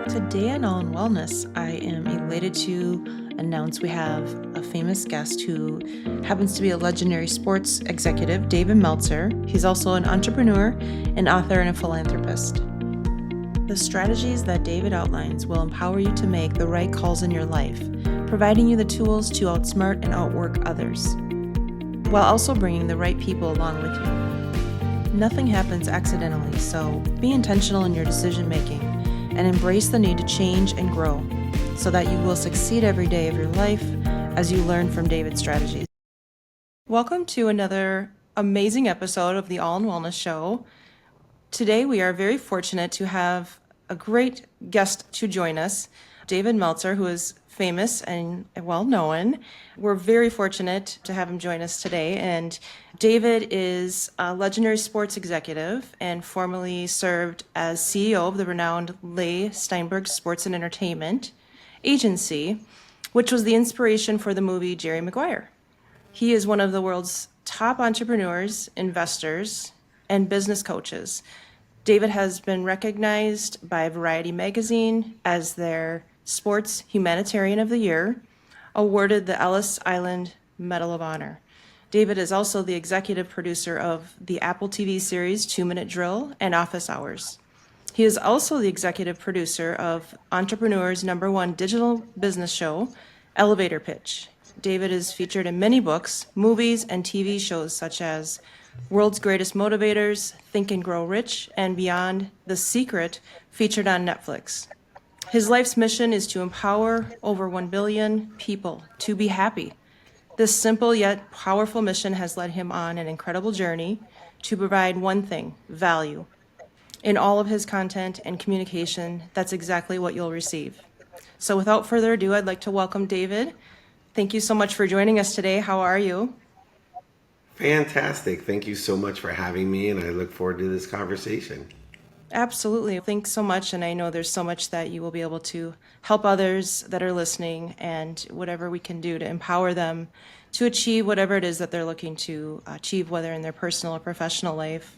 Today on All in Wellness, I am elated to announce we have a famous guest who happens to be a legendary sports executive, David Meltzer. He's also an entrepreneur, an author, and a philanthropist. The strategies that David outlines will empower you to make the right calls in your life, providing you the tools to outsmart and outwork others, while also bringing the right people along with you. Nothing happens accidentally, so be intentional in your decision making and embrace the need to change and grow so that you will succeed every day of your life as you learn from David's strategies. Welcome to another amazing episode of the All in Wellness Show. Today we are very fortunate to have a great guest to join us, David Meltzer, who is famous and well known. We're very fortunate to have him join us today. And David is a legendary sports executive and formerly served as CEO of the renowned Leigh Steinberg Sports Entertainment agency, which was the inspiration for the movie Jerry Maguire. He is one of the world's top entrepreneurs, investors, and business coaches. David has been recognized by Variety magazine as their Sports Humanitarian of the Year, awarded the Ellis Medal of Honor. David is also the executive producer of the Apple TV series 2 Minute Drill and Office Hours. He is also the executive producer of Entrepreneur's #1 digital business show, Elevator Pitch. David is featured in many books, movies, and TV shows such as World's Greatest Motivators, Think and Grow Rich, and Beyond, The Secret, featured on Netflix. His life's mission is to empower over 1 billion people to be happy. This simple yet powerful mission has led him on an incredible journey to provide one thing: value. In all of his content and communication, that's exactly what you'll receive. So without further ado, I'd like to welcome David. Thank you so much for joining us today. How are you? Fantastic. Thank you so much for having me, and I look forward to this conversation. Absolutely. Thanks so much. And I know there's so much that you will be able to help others that are listening, and whatever we can do to empower them to achieve whatever it is that they're looking to achieve, whether in their personal or professional life.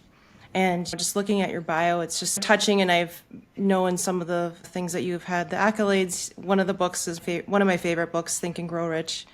And just looking at your bio, it's just touching. And I've known some of the things that you've had, the accolades. One of the books is one of my favorite books, Think and Grow Rich,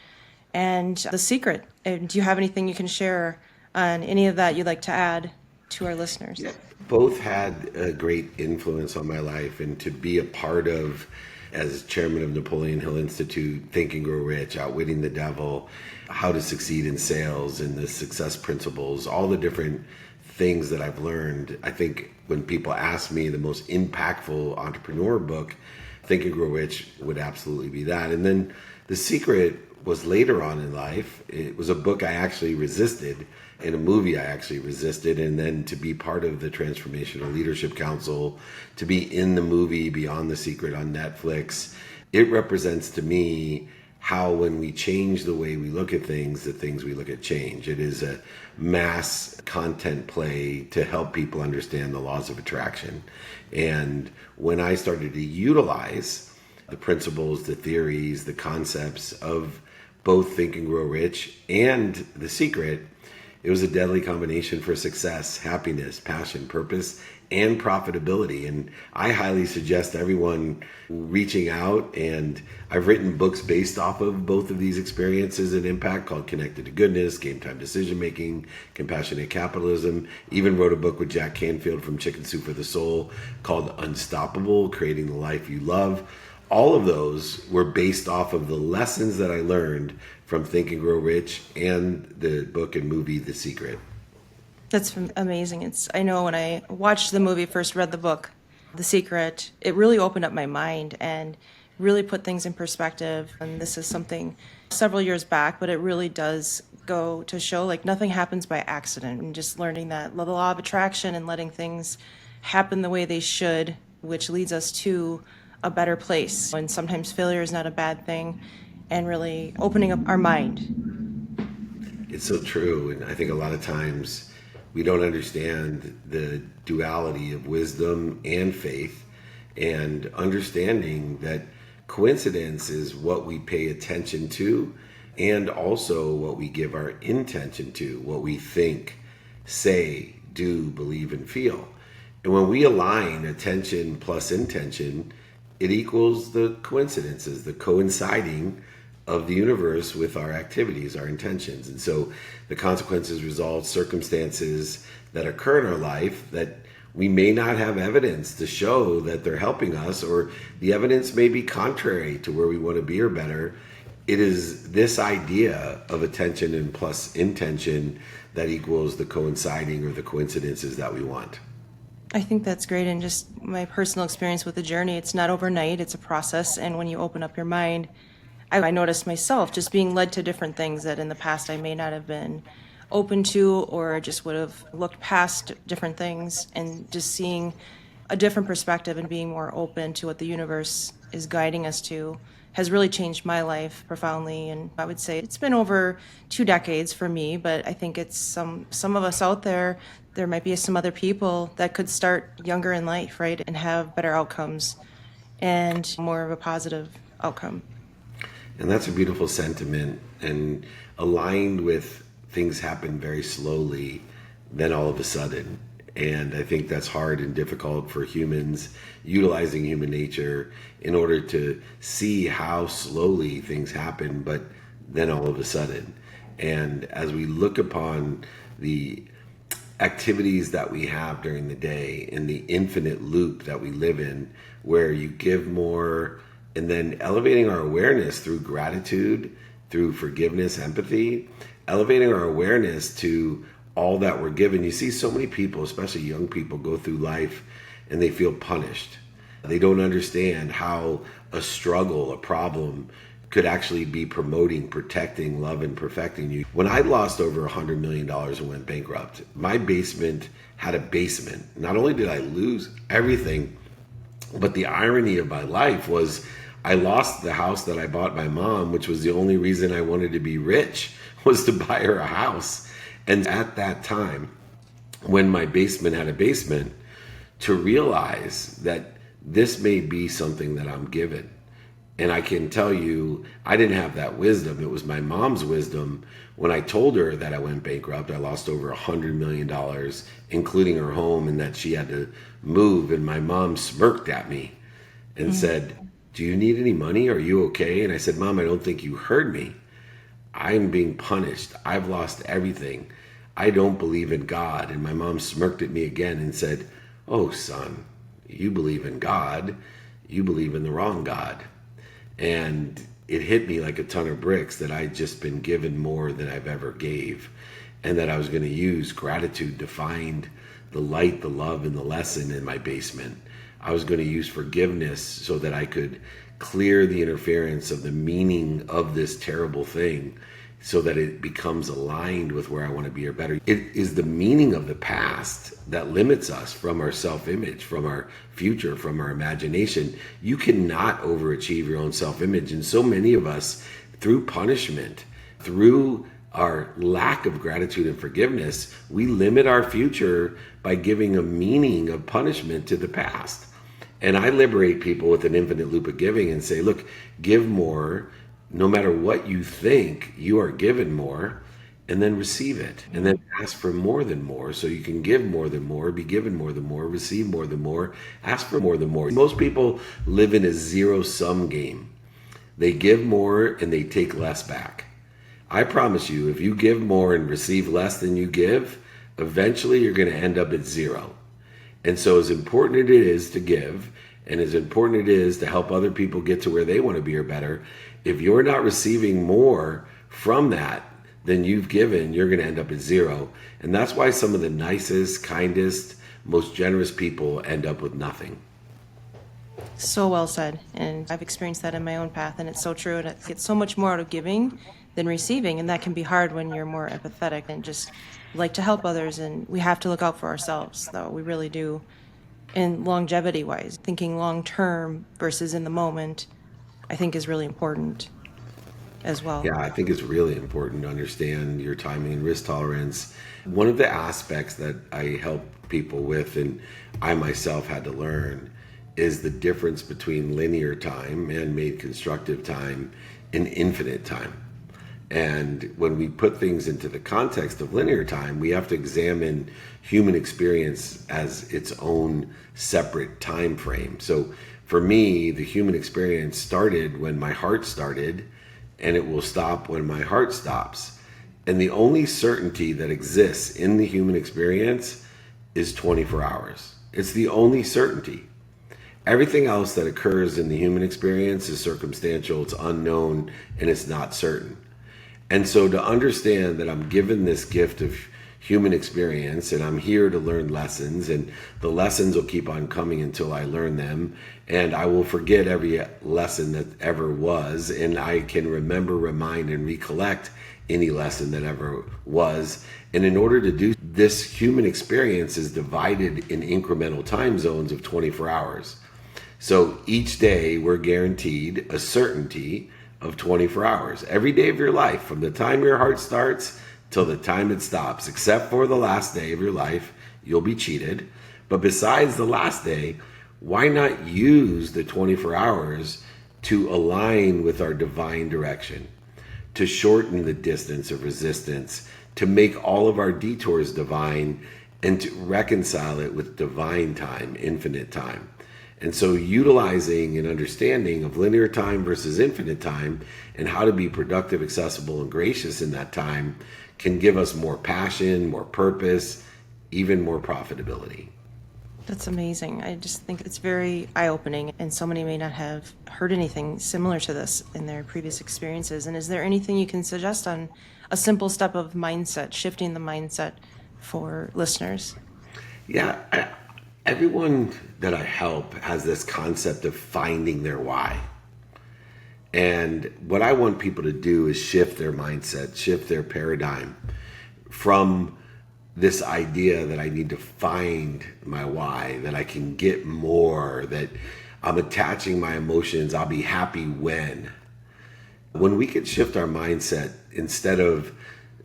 and The Secret. And do you have anything you can share on any of that you'd like to add to our listeners? Yeah. Both had a great influence on my life, and to be a part of, as chairman of Napoleon Hill Institute, Think and Grow Rich, Outwitting the Devil, How to Succeed in Sales, and the success principles, all the different things that I've learned. I think when people ask me the most impactful entrepreneur book, Think and Grow Rich would absolutely be that. And then The Secret was later on in life. It was a book I actually resisted, and a movie I actually resisted, and then to be part of the Transformational Leadership Council, to be in the movie Beyond the Secret on Netflix, it represents to me how when we change the way we look at things, the things we look at change. It is a mass content play to help people understand the laws of attraction. And when I started to utilize the principles, the theories, the concepts of both Think and Grow Rich and The Secret, it was a deadly combination for success, happiness, passion, purpose, and profitability. And I highly suggest everyone reaching out, and I've written books based off of both of these experiences and impact called Connected to Goodness, Game Time Decision Making, Compassionate Capitalism. Even wrote a book with Jack Canfield from Chicken Soup for the Soul called Unstoppable, Creating the Life You Love. All of those were based off of the lessons that I learned from Think and Grow Rich and the book and movie The Secret. That's amazing. I know when I watched the movie, first read the book, The Secret, it really opened up my mind and really put things in perspective. And this is something several years back, but it really does go to show like nothing happens by accident, and just learning that the law of attraction and letting things happen the way they should, which leads us to a better place. And sometimes failure is not a bad thing, and really opening up our mind. It's so true. And I think a lot of times we don't understand the duality of wisdom and faith, and understanding that coincidence is what we pay attention to, and also what we give our intention to, what we think, say, do, believe, and feel. And when we align attention plus intention, it equals the coincidences, the coinciding of the universe with our activities, our intentions. And so the consequences, results, circumstances that occur in our life that we may not have evidence to show that they're helping us, or the evidence may be contrary to where we want to be or better. It is this idea of attention and plus intention that equals the coinciding or the coincidences that we want. I think that's great. And just my personal experience with the journey, it's not overnight, it's a process. And when you open up your mind, I noticed myself just being led to different things that in the past I may not have been open to, or just would have looked past different things, and just seeing a different perspective and being more open to what the universe is guiding us to has really changed my life profoundly. And I would say it's been over 2 decades for me, but I think it's some of us out there, there might be some other people that could start younger in life, right, and have better outcomes and more of a positive outcome. And that's a beautiful sentiment, and aligned with things happen very slowly, then all of a sudden. And I think that's hard and difficult for humans, utilizing human nature in order to see how slowly things happen, but then all of a sudden. And as we look upon the activities that we have during the day and the infinite loop that we live in, where you give more, and then elevating our awareness through gratitude, through forgiveness, empathy, elevating our awareness to all that we're given. You see so many people, especially young people, go through life and they feel punished. They don't understand how a struggle, a problem, could actually be promoting, protecting, love, and perfecting you. When I lost over $100 million and went bankrupt, my basement had a basement. Not only did I lose everything, but the irony of my life was I lost the house that I bought my mom, which was the only reason I wanted to be rich, was to buy her a house. And at that time, when my basement had a basement, to realize that this may be something that I'm given. And I can tell you, I didn't have that wisdom. It was my mom's wisdom. When I told her that I went bankrupt, I lost over $100 million, including her home, and that she had to move. And my mom smirked at me and said, "Do you need any money? Are you okay?" And I said, "Mom, I don't think you heard me. I'm being punished. I've lost everything. I don't believe in God." And my mom smirked at me again and said, "Oh, son, you believe in God. You believe in the wrong God." And it hit me like a ton of bricks that I'd just been given more than I've ever gave, and that I was going to use gratitude to find the light, the love, and the lesson in my basement. I was going to use forgiveness so that I could clear the interference of the meaning of this terrible thing, so that it becomes aligned with where I want to be or better. It is the meaning of the past that limits us from our self-image, from our future, from our imagination. You cannot overachieve your own self-image. And so many of us, through punishment, through our lack of gratitude and forgiveness, we limit our future by giving a meaning of punishment to the past. And I liberate people with an infinite loop of giving and say, look, give more. No matter what you think, you are given more, and then receive it. And then ask for more than more, so you can give more than more, be given more than more, receive more than more, ask for more than more. Most people live in a zero-sum game. They give more and they take less back. I promise you, if you give more and receive less than you give, eventually you're going to end up at zero. And so as important it is to give, and as important it is to help other people get to where they want to be or better, if you're not receiving more from that than you've given, you're going to end up at zero. And that's why some of the nicest, kindest, most generous people end up with nothing. So well said. And I've experienced that in my own path, and it's so true. And I get so much more out of giving than receiving, and that can be hard when you're more empathetic and just like to help others. And we have to look out for ourselves, though. We really do. And longevity-wise, thinking long-term versus in the moment, I think is really important as well. Yeah, I think it's really important to understand your timing and risk tolerance. One of the aspects that I help people with, and I myself had to learn, is the difference between linear time, man-made constructive time, and infinite time. And when we put things into the context of linear time, we have to examine human experience as its own separate time frame. So For me, the human experience started when my heart started, and it will stop when my heart stops. And the only certainty that exists in the human experience is 24 hours. It's the only certainty. Everything else that occurs in the human experience is circumstantial, it's unknown, and it's not certain. And so to understand that I'm given this gift of human experience and I'm here to learn lessons, and the lessons will keep on coming until I learn them, and I will forget every lesson that ever was, and I can remember, remind, and recollect any lesson that ever was. And in order to do this, human experience is divided in incremental time zones of 24 hours. So each day we're guaranteed a certainty of 24 hours. Every day of your life, from the time your heart starts till the time it stops, except for the last day of your life, you'll be cheated. But besides the last day, why not use the 24 hours to align with our divine direction, to shorten the distance of resistance, to make all of our detours divine, and to reconcile it with divine time, infinite time. And so utilizing an understanding of linear time versus infinite time and how to be productive, accessible, and gracious in that time can give us more passion, more purpose, even more profitability. That's amazing. I just think it's very eye-opening, and so many may not have heard anything similar to this in their previous experiences. And is there anything you can suggest on a simple step of mindset, shifting the mindset for listeners? Yeah, everyone that I help has this concept of finding their why. And what I want people to do is shift their mindset, shift their paradigm from this idea that I need to find my why, that I can get more, that I'm attaching my emotions, I'll be happy when. When we can shift our mindset, instead of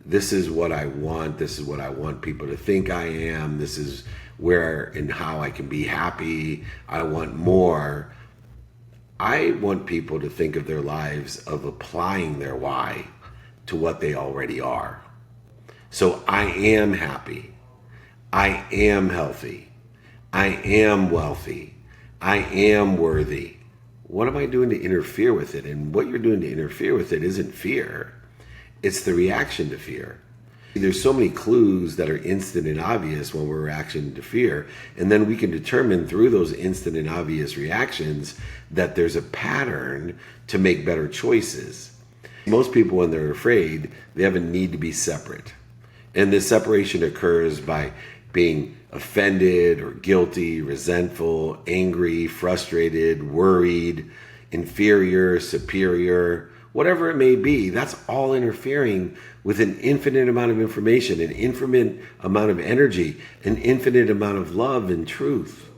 this is what I want, this is what I want people to think I am, this is where and how I can be happy, I want more. I want people to think of their lives of applying their why to what they already are. So I am happy, I am healthy, I am wealthy, I am worthy. What am I doing to interfere with it? And what you're doing to interfere with it isn't fear, it's the reaction to fear. There's so many clues that are instant and obvious when we're reacting to fear, and then we can determine through those instant and obvious reactions that there's a pattern to make better choices. Most people, when they're afraid, they have a need to be separate. And this separation occurs by being offended or guilty, resentful, angry, frustrated, worried, inferior, superior, whatever it may be. That's all interfering with an infinite amount of information, an infinite amount of energy, an infinite amount of love and truth.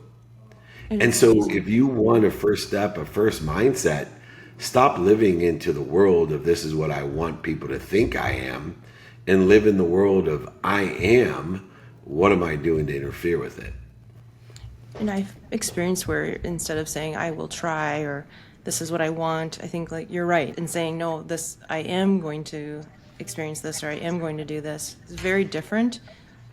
And so if you want a first step, a first mindset, stop living into the world of this is what I want people to think I am, and live in the world of I am, what am I doing to interfere with it? And I've experienced where instead of saying I will try or this is what I want, I think like you're right in saying no, this I am going to experience this or I am going to do this. It's very different.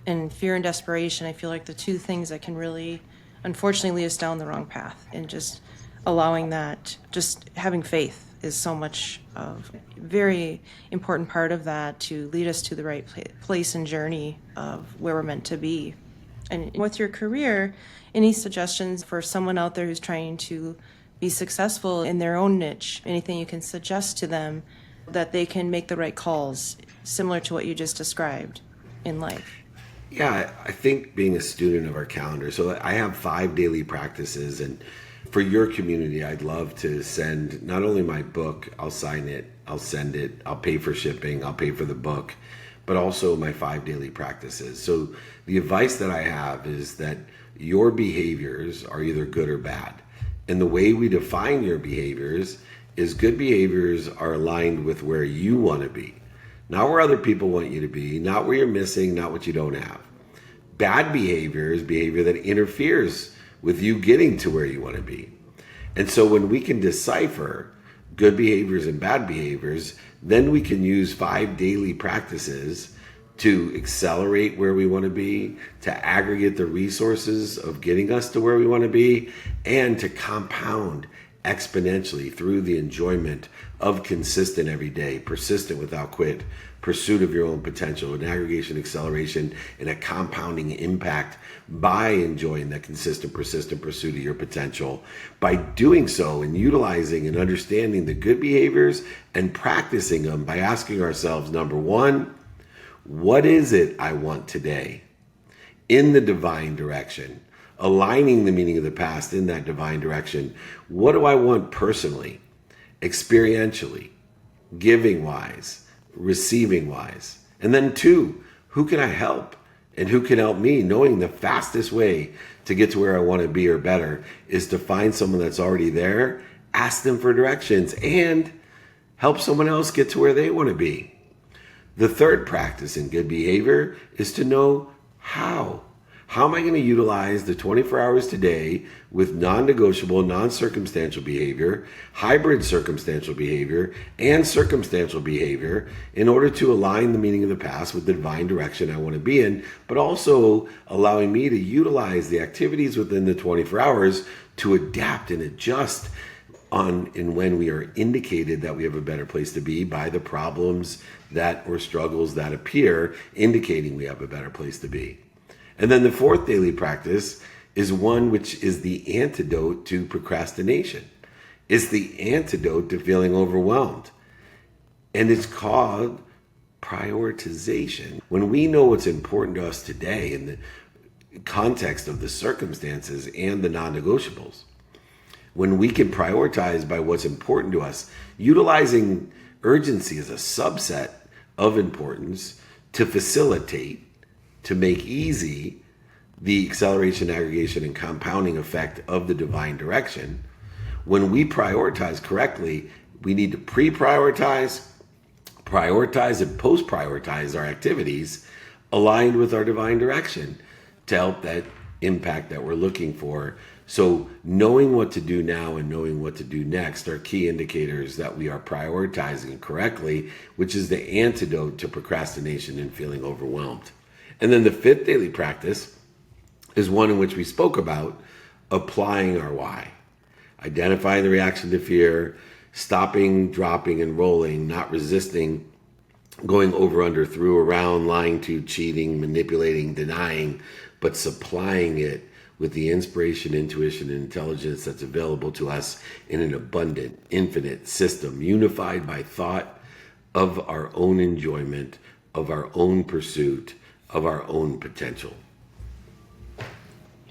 And fear and desperation, I feel like the two things that can really unfortunately lead us down the wrong path. And just allowing that, just having faith is so much of a very important part of that to lead us to the right place and journey of where we're meant to be. And with your career, any suggestions for someone out there who's trying to be successful in their own niche? Anything you can suggest to them that they can make the right calls, similar to what you just described in life? Yeah, I think being a student of our calendar. So I have 5 daily practices, and for your community, I'd love to send not only my book, I'll sign it, I'll send it, I'll pay for shipping, I'll pay for the book, but also my 5 daily practices. So the advice that I have is that your behaviors are either good or bad. And the way we define your behaviors is good behaviors are aligned with where you want to be, not where other people want you to be, not where you're missing, not what you don't have. Bad behavior is behavior that interferes with you getting to where you want to be. And so when we can decipher good behaviors and bad behaviors, then we can use 5 daily practices to accelerate where we want to be, to aggregate the resources of getting us to where we want to be, and to compound exponentially through the enjoyment of consistent every day, persistent without quit, pursuit of your own potential, an aggregation, acceleration, and a compounding impact by enjoying that consistent, persistent pursuit of your potential. By doing so and utilizing and understanding the good behaviors and practicing them by asking ourselves, number one, what is it I want today in the divine direction? Aligning the meaning of the past in that divine direction. What do I want personally, experientially, giving wise, receiving wise? And then two, who can I help and who can help me? Knowing the fastest way to get to where I want to be or better is to find someone that's already there, ask them for directions, and help someone else get to where they want to be. The third practice in good behavior is to know how. How am I going to utilize the 24 hours today with non-negotiable, non-circumstantial behavior, hybrid circumstantial behavior, and circumstantial behavior in order to align the meaning of the past with the divine direction I want to be in, but also allowing me to utilize the activities within the 24 hours to adapt and adjust on and when we are indicated that we have a better place to be by the problems that or struggles that appear, indicating we have a better place to be. And then the fourth daily practice is one which is the antidote to procrastination. It's the antidote to feeling overwhelmed. And it's called prioritization. When we know what's important to us today in the context of the circumstances and the non-negotiables, when we can prioritize by what's important to us, utilizing urgency as a subset of importance to facilitate, to make easy the acceleration, aggregation, and compounding effect of the divine direction. When we prioritize correctly, we need to pre-prioritize, prioritize, and post-prioritize our activities aligned with our divine direction to help that impact that we're looking for. So knowing what to do now and knowing what to do next are key indicators that we are prioritizing correctly, which is the antidote to procrastination and feeling overwhelmed. And then the fifth daily practice is one in which we spoke about applying our why. Identifying the reaction to fear, stopping, dropping, and rolling, not resisting, going over, under, through, around, lying to, cheating, manipulating, denying, but supplying it with the inspiration, intuition, and intelligence that's available to us in an abundant, infinite system, unified by thought of our own enjoyment, of our own pursuit, of our own potential.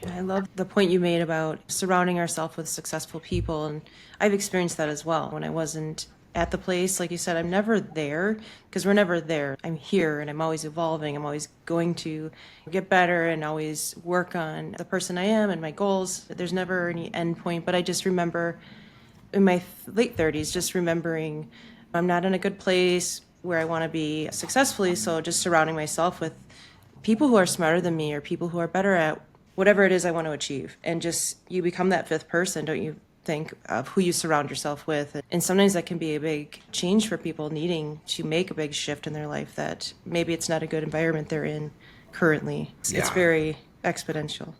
I love the point you made about surrounding ourselves with successful people. And I've experienced that as well. When I wasn't at the place, like you said, I'm never there because we're never there. I'm here and I'm always evolving. I'm always going to get better and always work on the person I am and my goals. There's never any end point. But I just remember in my late 30s, just remembering I'm not in a good place where I want to be successfully. So just surrounding myself with people who are smarter than me or people who are better at whatever it is I want to achieve. And just you become that fifth person, don't you think, of who you surround yourself with. And sometimes that can be a big change for people needing to make a big shift in their life that maybe it's not a good environment they're in currently. It's very exponential.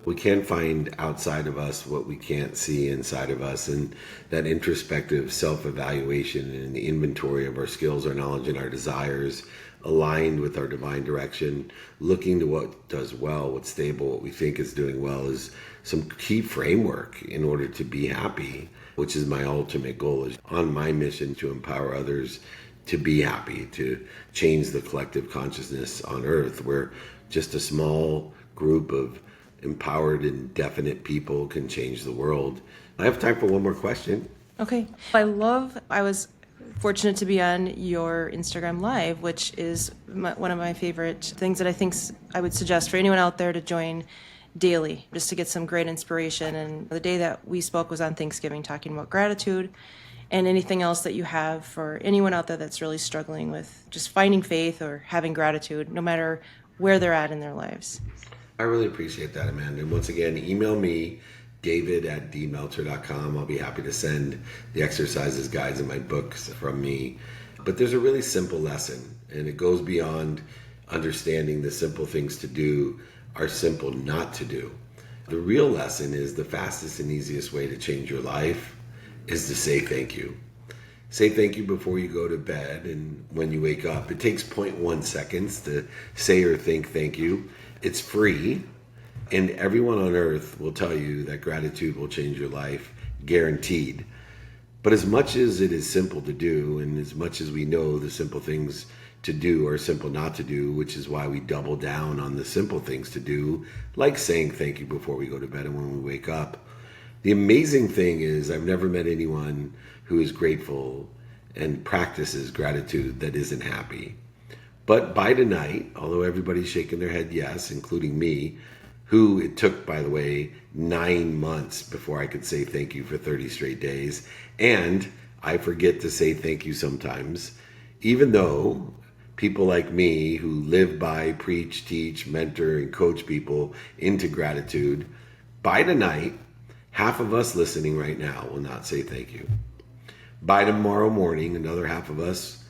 We can't find outside of us what we can't see inside of us. And that introspective self-evaluation and the inventory of our skills, our knowledge, and our desires aligned with our divine direction, looking to what does well, what's stable, what we think is doing well is some key framework in order to be happy, which is my ultimate goal, is on my mission to empower others to be happy, to change the collective consciousness on earth, where just a small group of empowered and definite people can change the world. I have time for one more question. Okay. I was fortunate to be on your Instagram Live, which is one of my favorite things that I think I would suggest for anyone out there to join daily, just to get some great inspiration. And the day that we spoke was on Thanksgiving, talking about gratitude and anything else that you have for anyone out there that's really struggling with just finding faith or having gratitude, no matter where they're at in their lives. I really appreciate that, Amanda. And once again, email me, david@dmeltzer.com. I'll be happy to send the exercises, guides, and my books from me. But there's a really simple lesson, and it goes beyond understanding the simple things to do are simple not to do. The real lesson is the fastest and easiest way to change your life is to say thank you. Say thank you before you go to bed and when you wake up. It takes 0.1 seconds to say or think thank you. It's free, and everyone on earth will tell you that gratitude will change your life, guaranteed. But as much as it is simple to do, and as much as we know the simple things to do are simple not to do, which is why we double down on the simple things to do, like saying thank you before we go to bed and when we wake up. The amazing thing is I've never met anyone who is grateful and practices gratitude that isn't happy. But by tonight, although everybody's shaking their head yes, including me, who it took, by the way, 9 months before I could say thank you for 30 straight days, and I forget to say thank you sometimes, even though people like me who live by, preach, teach, mentor, and coach people into gratitude, by tonight, half of us listening right now will not say thank you. By tomorrow morning, another half of us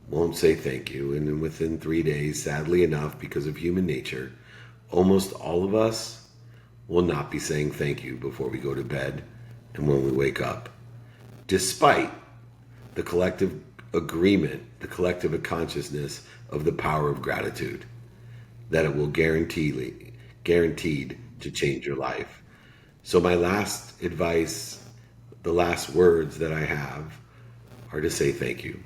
won't say thank you. And then within 3 days, sadly enough, because of human nature, almost all of us will not be saying thank you before we go to bed and when we wake up, despite the collective agreement, the collective consciousness of the power of gratitude, that it will guaranteed to change your life. So my last advice, the last words that I have are to say thank you.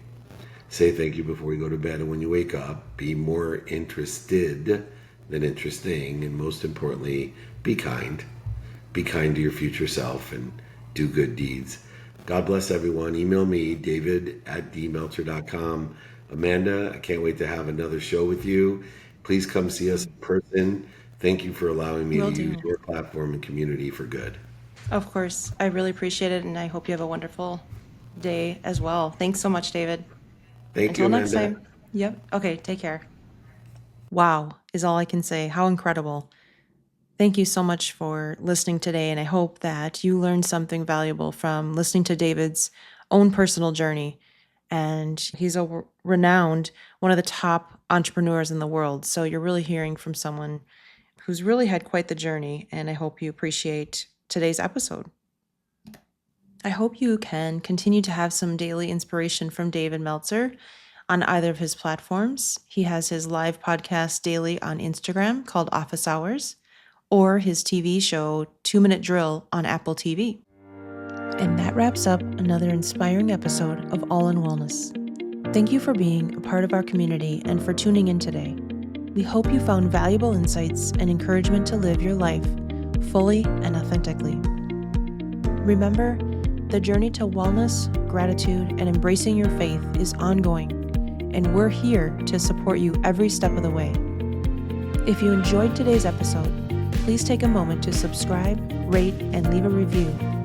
Say thank you before you go to bed and when you wake up. Be more interested than interesting, and most importantly, be kind. Be kind to your future self and do good deeds. God bless everyone. Email me, david@dmeltzer.com. Amanda, I can't wait to have another show with you. Please come see us in person. Thank you for allowing me to use your platform and community for good. Of course. I really appreciate it, and I hope you have a wonderful day as well. Thanks so much, David. Thank you, Until Amanda. next time. Yep. Okay, take care. Wow, is all I can say. How incredible. Thank you so much for listening today, and I hope that you learned something valuable from listening to David's own personal journey. And he's a renowned, one of the top entrepreneurs in the world. So you're really hearing from someone who's really had quite the journey, and I hope you appreciate today's episode. I hope you can continue to have some daily inspiration from David Meltzer on either of his platforms. He has his live podcast daily on Instagram called Office Hours, or his TV show 2-Minute Drill on Apple TV. And that wraps up another inspiring episode of All in Wellness. Thank you for being a part of our community and for tuning in today. We hope you found valuable insights and encouragement to live your life fully and authentically. Remember, the journey to wellness, gratitude, and embracing your faith is ongoing, and we're here to support you every step of the way. If you enjoyed today's episode, please take a moment to subscribe, rate, and leave a review.